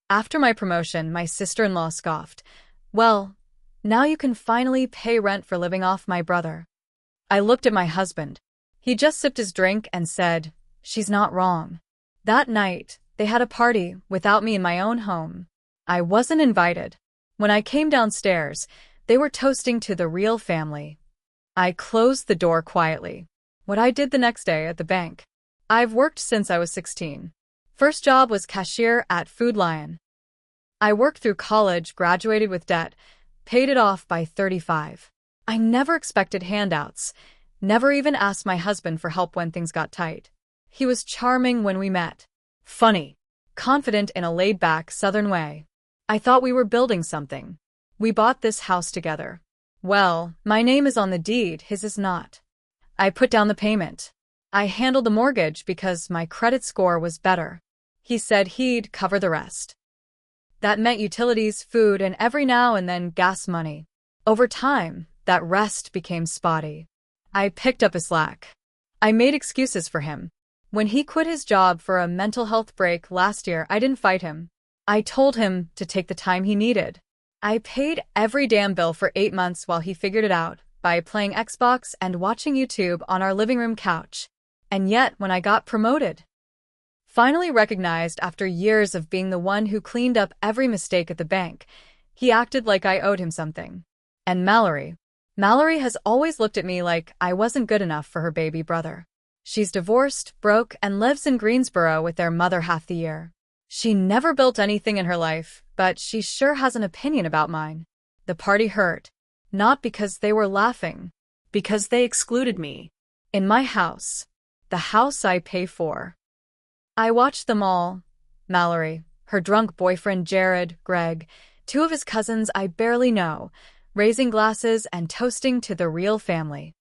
After my promotion, my sister-in-law scoffed. Well, now you can finally pay rent for living off my brother. I looked at my husband. He just sipped his drink and said, "She's not wrong." That night, they had a party without me in my own home. I wasn't invited. When I came downstairs, they were toasting to the real family. I closed the door quietly. What I did the next day at the bank. I've worked since I was 16. First job was cashier at Food Lion. I worked through college, graduated with debt, paid it off by 35. I never expected handouts, never even asked my husband for help when things got tight. He was charming when we met. Funny, confident in a laid-back Southern way. I thought we were building something. We bought this house together. Well, my name is on the deed, his is not. I put down the payment. I handled the mortgage because my credit score was better. He said he'd cover the rest. That meant utilities, food, and every now and then gas money. Over time, that rest became spotty. I picked up his slack. I made excuses for him. When he quit his job for a mental health break last year, I didn't fight him. I told him to take the time he needed. I paid every damn bill for 8 months while he figured it out by playing Xbox and watching YouTube on our living room couch. And yet, when I got promoted, finally recognized after years of being the one who cleaned up every mistake at the bank, he acted like I owed him something. And Mallory has always looked at me like I wasn't good enough for her baby brother. She's divorced, broke, and lives in Greensboro with their mother half the year. She never built anything in her life, but she sure has an opinion about mine. The party hurt. Not because they were laughing. Because they excluded me. In my house. The house I pay for. I watched them all. Mallory, her drunk boyfriend Jared, Greg, 2 of his cousins I barely know, raising glasses and toasting to the real family.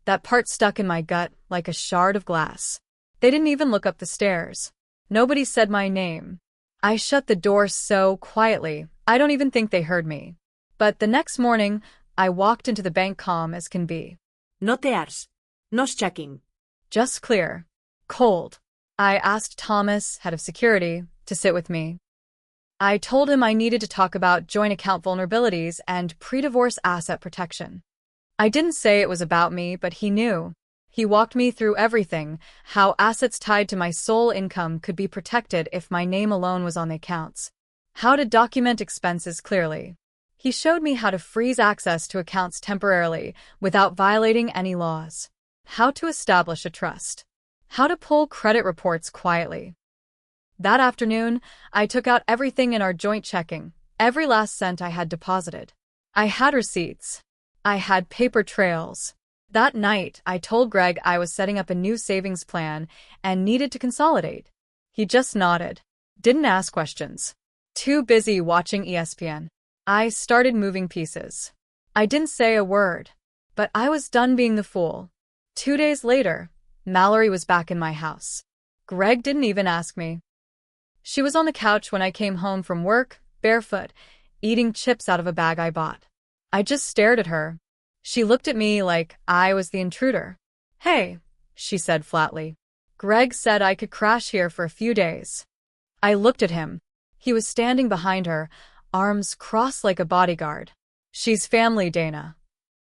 That part stuck in my gut like a shard of glass. They didn't even look up the stairs. Nobody said my name. I shut the door so quietly, I don't even think they heard me. But the next morning, I walked into the bank calm as can be. No tears. Nos checking. Just clear. Cold. I asked Thomas, head of security, to sit with me. I told him I needed to talk about joint account vulnerabilities and pre-divorce asset protection. I didn't say it was about me, but he knew. He walked me through everything, how assets tied to my sole income could be protected if my name alone was on the accounts, how to document expenses clearly. He showed me how to freeze access to accounts temporarily without violating any laws, how to establish a trust, how to pull credit reports quietly. That afternoon, I took out everything in our joint checking, every last cent I had deposited. I had receipts. I had paper trails. That night, I told Greg I was setting up a new savings plan and needed to consolidate. He just nodded. Didn't ask questions. Too busy watching ESPN. I started moving pieces. I didn't say a word, but I was done being the fool. 2 days later, Mallory was back in my house. Greg didn't even ask me. She was on the couch when I came home from work, barefoot, eating chips out of a bag I bought. I just stared at her. She looked at me like I was the intruder. "Hey," she said flatly. "Greg said I could crash here for a few days." I looked at him. He was standing behind her, arms crossed like a bodyguard. "She's family, Dana."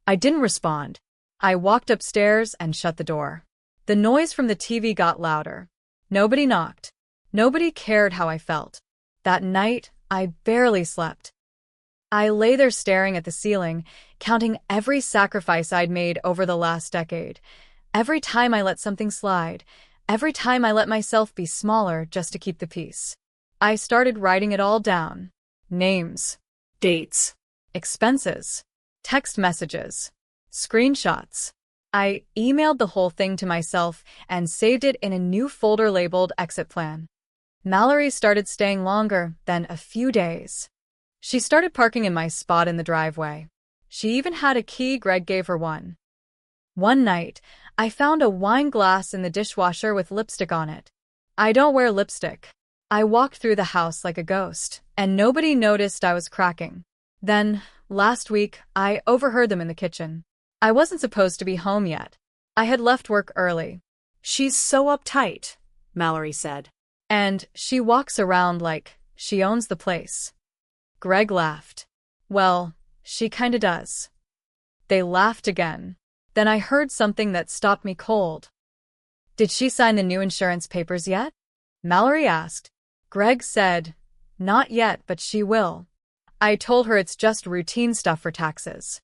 I didn't respond. I walked upstairs and shut the door. The noise from the TV got louder. Nobody knocked. Nobody cared how I felt. That night, I barely slept. I lay there staring at the ceiling, counting every sacrifice I'd made over the last decade. Every time I let something slide. Every time I let myself be smaller just to keep the peace. I started writing it all down. Names. Dates. Expenses. Text messages. Screenshots. I emailed the whole thing to myself and saved it in a new folder labeled Exit Plan. Mallory started staying longer than a few days. She started parking in my spot in the driveway. She even had a key. Greg gave her one. One night, I found a wine glass in the dishwasher with lipstick on it. I don't wear lipstick. I walked through the house like a ghost, and nobody noticed I was cracking. Then, last week, I overheard them in the kitchen. I wasn't supposed to be home yet. I had left work early. "She's so uptight," Mallory said. And she walks around like She owns the place. Greg laughed. Well, she kinda does. They laughed again. Then I heard something that stopped me cold. Did she sign the new insurance papers yet? Mallory asked. Greg said, not yet, but she will. I told her it's just routine stuff for taxes.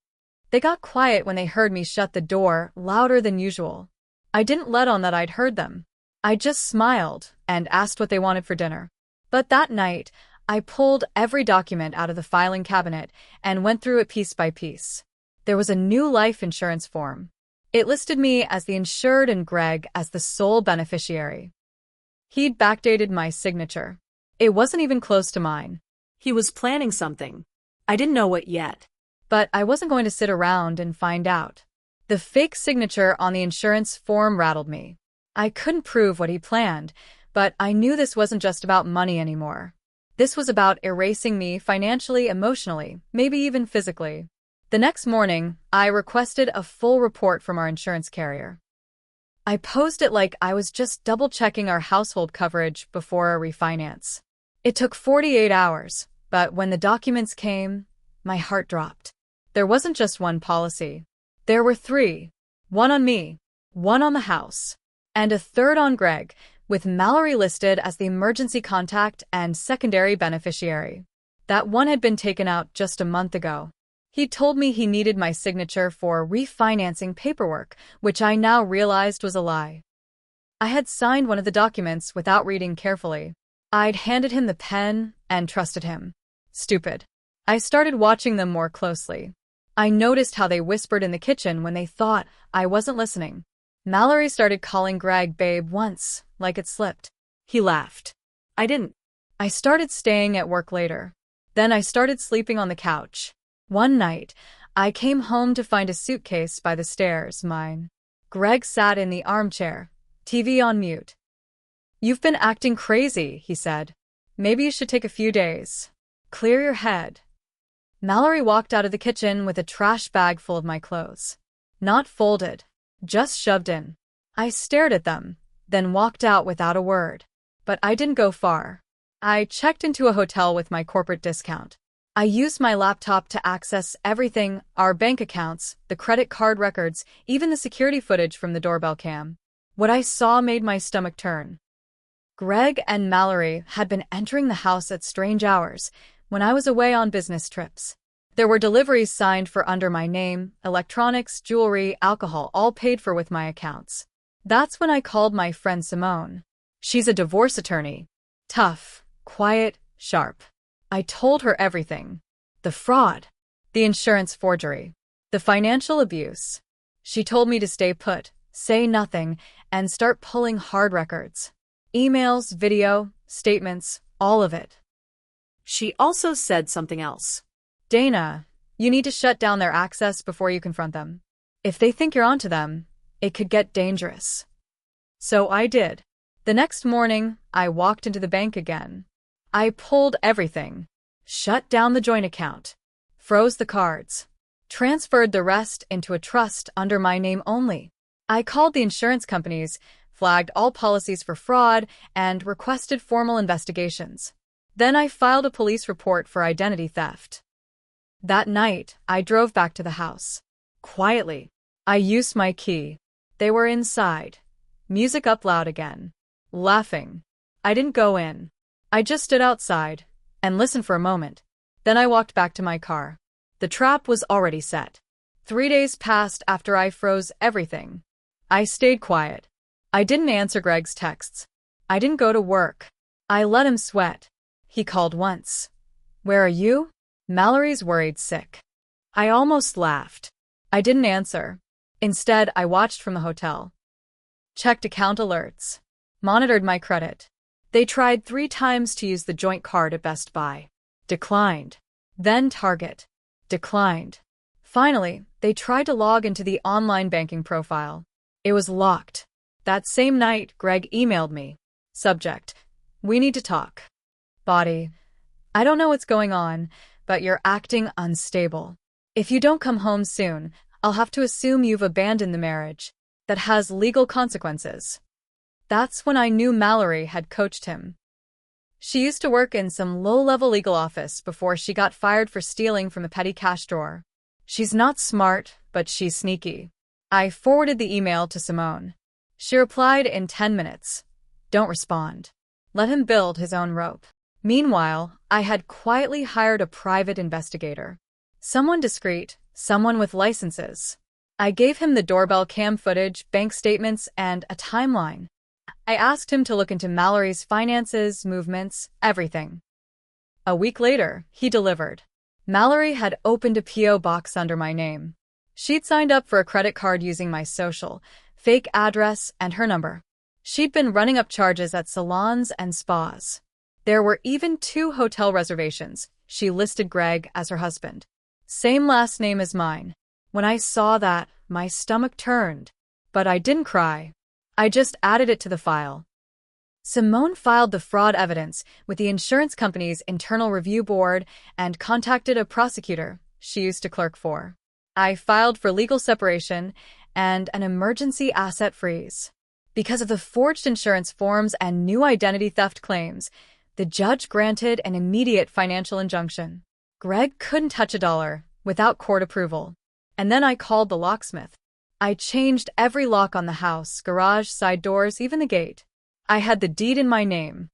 They got quiet when they heard me shut the door, louder than usual. I didn't let on that I'd heard them. I just smiled and asked what they wanted for dinner. But that night, I pulled every document out of the filing cabinet and went through it piece by piece. There was a new life insurance form. It listed me as the insured and Greg as the sole beneficiary. He'd backdated my signature. It wasn't even close to mine. He was planning something. I didn't know what yet. But I wasn't going to sit around and find out. The fake signature on the insurance form rattled me. I couldn't prove what he planned, but I knew this wasn't just about money anymore. This was about erasing me financially, emotionally, maybe even physically. The next morning, I requested a full report from our insurance carrier. I posed it like I was just double-checking our household coverage before a refinance. It took 48 hours, but when the documents came, my heart dropped. There wasn't just one policy. There were 3. One on me, one on the house, and a third on Greg, with Mallory listed as the emergency contact and secondary beneficiary. That one had been taken out just a month ago. He told me he needed my signature for refinancing paperwork, which I now realized was a lie. I had signed one of the documents without reading carefully. I'd handed him the pen and trusted him. Stupid. I started watching them more closely. I noticed how they whispered in the kitchen when they thought I wasn't listening. Mallory started calling Greg babe once, like it slipped. He laughed. I didn't. I started staying at work later. Then I started sleeping on the couch. One night, I came home to find a suitcase by the stairs, mine. Greg sat in the armchair, TV on mute. You've been acting crazy, he said. Maybe you should take a few days. Clear your head. Mallory walked out of the kitchen with a trash bag full of my clothes. Not folded, just shoved in. I stared at them, then walked out without a word. But I didn't go far. I checked into a hotel with my corporate discount. I used my laptop to access everything, our bank accounts, the credit card records, even the security footage from the doorbell cam. What I saw made my stomach turn. Greg and Mallory had been entering the house at strange hours when I was away on business trips. There were deliveries signed for under my name, electronics, jewelry, alcohol, all paid for with my accounts. That's when I called my friend Simone. She's a divorce attorney. Tough, quiet, sharp. I told her everything. The fraud, the insurance forgery, the financial abuse. She told me to stay put, say nothing, and start pulling hard records. Emails, video, statements, all of it. She also said something else. Dana, you need to shut down their access before you confront them. If they think you're onto them, it could get dangerous. So I did. The next morning, I walked into the bank again. I pulled everything, shut down the joint account, froze the cards, transferred the rest into a trust under my name only. I called the insurance companies, flagged all policies for fraud, and requested formal investigations. Then I filed a police report for identity theft. That night, I drove back to the house. Quietly. I used my key. They were inside. Music up loud again. Laughing. I didn't go in. I just stood outside and listened for a moment. Then I walked back to my car. The trap was already set. 3 days passed after I froze everything. I stayed quiet. I didn't answer Greg's texts. I didn't go to work. I let him sweat. He called once. Where are you? Mallory's worried sick. I almost laughed. I didn't answer. Instead, I watched from the hotel. Checked account alerts. Monitored my credit. They tried 3 times to use the joint card at Best Buy. Declined. Then Target. Declined. Finally, they tried to log into the online banking profile. It was locked. That same night, Greg emailed me. Subject: we need to talk. Body: I don't know what's going on, but you're acting unstable. If you don't come home soon, I'll have to assume you've abandoned the marriage. That has legal consequences. That's when I knew Mallory had coached him. She used to work in some low-level legal office before she got fired for stealing from a petty cash drawer. She's not smart, but she's sneaky. I forwarded the email to Simone. She replied in 10 minutes. Don't respond. Let him build his own rope. Meanwhile, I had quietly hired a private investigator. Someone discreet, someone with licenses. I gave him the doorbell cam footage, bank statements, and a timeline. I asked him to look into Mallory's finances, movements, everything. A week later, he delivered. Mallory had opened a P.O. box under my name. She'd signed up for a credit card using my social, fake address, and her number. She'd been running up charges at salons and spas. There were even 2 hotel reservations. She listed Greg as her husband. Same last name as mine. When I saw that, my stomach turned. But I didn't cry. I just added it to the file. Simone filed the fraud evidence with the insurance company's internal review board and contacted a prosecutor she used to clerk for. I filed for legal separation and an emergency asset freeze. Because of the forged insurance forms and new identity theft claims, the judge granted an immediate financial injunction. Greg couldn't touch a dollar without court approval. And then I called the locksmith. I changed every lock on the house, garage, side doors, even the gate. I had the deed in my name.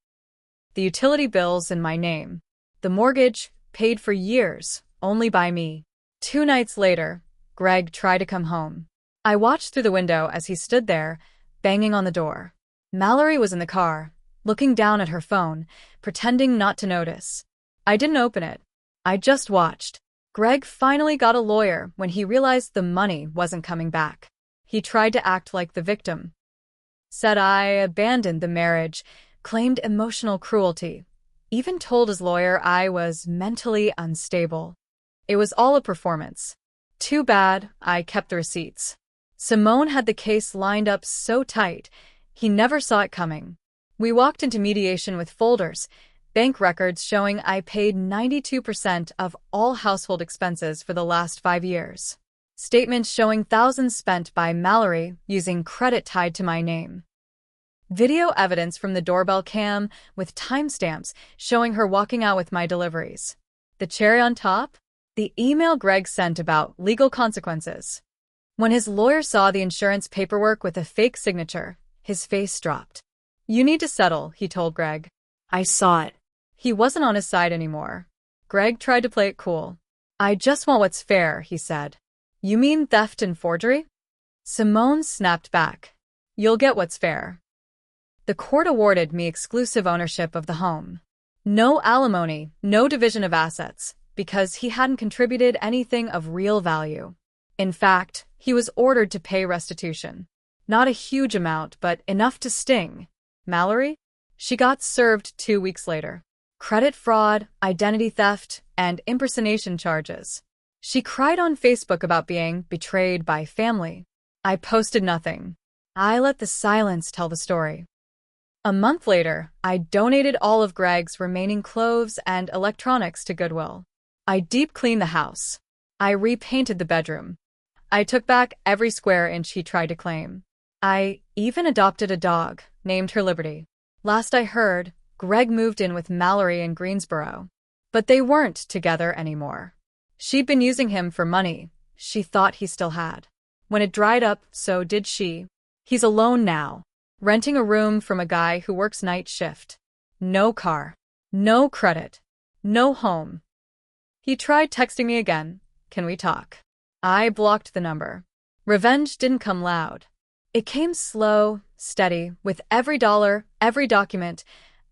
The utility bills in my name. The mortgage, paid for years, only by me. 2 nights later, Greg tried to come home. I watched through the window as he stood there, banging on the door. Mallory was in the car, looking down at her phone, pretending not to notice. I didn't open it. I just watched. Greg finally got a lawyer when he realized the money wasn't coming back. He tried to act like the victim. Said I abandoned the marriage, claimed emotional cruelty, even told his lawyer I was mentally unstable. It was all a performance. Too bad I kept the receipts. Simone had the case lined up so tight, he never saw it coming. We walked into mediation with folders, bank records showing I paid 92% of all household expenses for the last 5 years. Statements showing thousands spent by Mallory using credit tied to my name. Video evidence from the doorbell cam with timestamps showing her walking out with my deliveries. The cherry on top? The email Greg sent about legal consequences. When his lawyer saw the insurance paperwork with a fake signature, his face dropped. You need to settle, he told Greg. I saw it. He wasn't on his side anymore. Greg tried to play it cool. I just want what's fair, he said. You mean theft and forgery? Simone snapped back. You'll get what's fair. The court awarded me exclusive ownership of the home. No alimony, no division of assets, because he hadn't contributed anything of real value. In fact, he was ordered to pay restitution. Not a huge amount, but enough to sting. Mallory? She got served 2 weeks later. Credit fraud, identity theft, and impersonation charges. She cried on Facebook about being betrayed by family. I posted nothing. I let the silence tell the story. A month later, I donated all of Greg's remaining clothes and electronics to Goodwill. I deep-cleaned the house. I repainted the bedroom. I took back every square inch he tried to claim. I even adopted a dog, named her Liberty. Last I heard, Greg moved in with Mallory in Greensboro. But they weren't together anymore. She'd been using him for money she thought he still had. When it dried up, so did she. He's alone now, renting a room from a guy who works night shift. No car. No credit. No home. He tried texting me again. Can we talk? I blocked the number. Revenge didn't come loud. It came slow, steady, with every dollar, every document,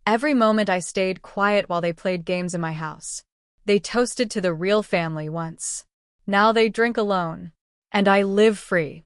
every moment I stayed quiet while they played games in my house. They toasted to the real family once. Now they drink alone. And I live free.